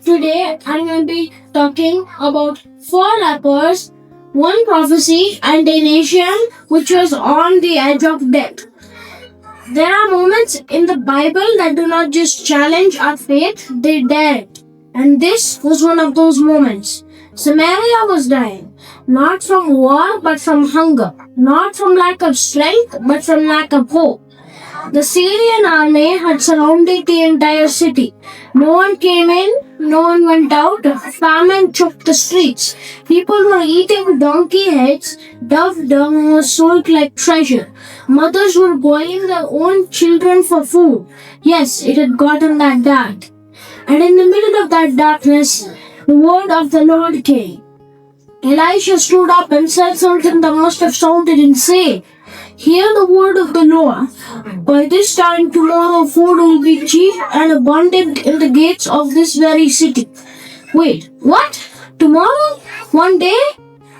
Today I'm going to be talking about four lepers, one prophecy, and a nation which was on the edge of death. There are moments in the Bible that do not just challenge our faith, they dare it. And this was one of those moments. Samaria was dying, not from war but from hunger, not from lack of strength but from lack of hope. The Syrian army had surrounded the entire city. No one came in, no one went out. Famine choked the streets. People were eating donkey heads. Dove dung was sold like treasure. Mothers were boiling their own children for food. Yes, it had gotten that dark. And in the middle of that darkness, the word of the Lord came. Elisha stood up and said something that must have sounded insane. Hear the word of the Lord. By this time tomorrow food will be cheap and abundant in the gates of this very city. Wait, what? Tomorrow? One day?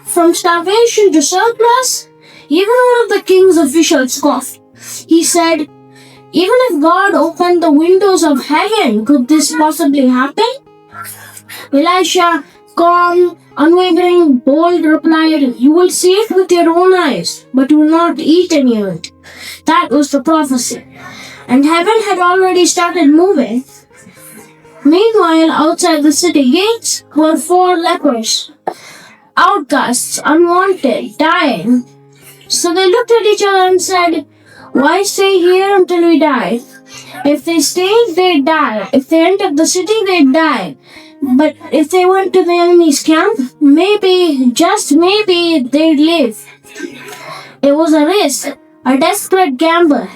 From starvation to surplus? Even one of the king's officials scoffed. He said, even if God opened the windows of heaven, could this possibly happen? Elisha, calm, unwavering, bold, replied, you will see it with your own eyes, but you will not eat any of it. That was the prophecy. And heaven had already started moving. Meanwhile, outside the city gates were four lepers, outcasts, unwanted, dying. So they looked at each other and said, why stay here until we die? If they stayed, they'd die. If they entered the city, they'd die. But if they went to the enemy's camp, maybe, just maybe, they'd live. It was a risk, a desperate gamble.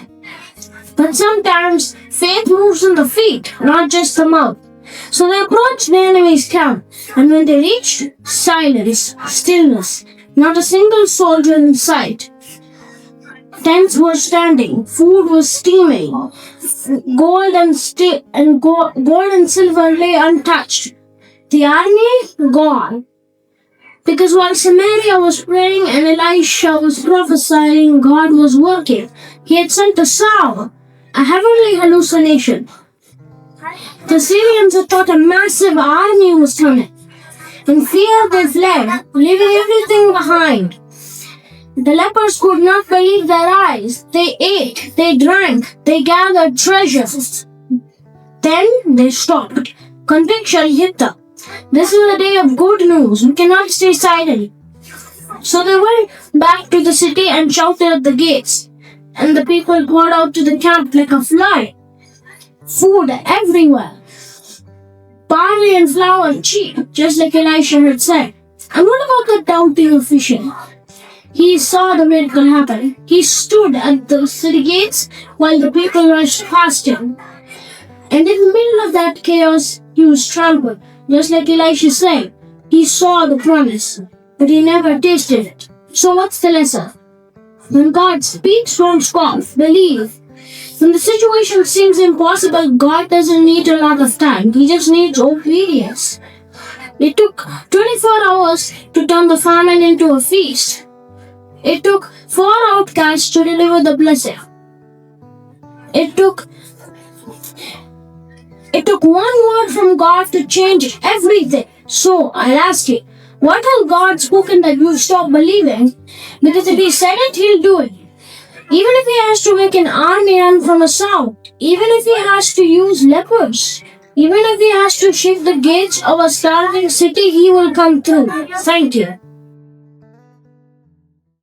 But sometimes faith moves in the feet, not just the mouth. So they approached the enemy's camp, and when they reached, silence, stillness, not a single soldier in sight. Tents were standing, food was steaming, gold and silver lay untouched. The army gone. Because while Samaria was praying and Elisha was prophesying, God was working. He had sent a sound, a heavenly hallucination. The Syrians had thought a massive army was coming. In fear they fled, leaving everything behind. The lepers could not believe their eyes. They ate, they drank, they gathered treasures. Then they stopped. Conviction hit them. This is a day of good news. We cannot stay silent. So they went back to the city and shouted at the gates. And the people poured out to the camp like a flood. Food everywhere. Barley and flour cheap, just like Elisha had said. And what about the doubting official? He saw the miracle happen. He stood at the city gates while the people rushed past him. And in the middle of that chaos, he was trampled. Just like Elisha said, he saw the promise, but he never tasted it. So what's the lesson? When God speaks, don't scoff, believe. When the situation seems impossible, God doesn't need a lot of time. He just needs obedience. It took 24 hours to turn the famine into a feast. It took 4 outcasts to deliver the blessing. It took one word from God to change everything. So I'll ask you, what has God spoken that you stop believing? Because if He said it, He'll do it. Even if He has to make an army run from a sound, even if He has to use lepers, even if He has to shake the gates of a starving city, He will come through. Thank you.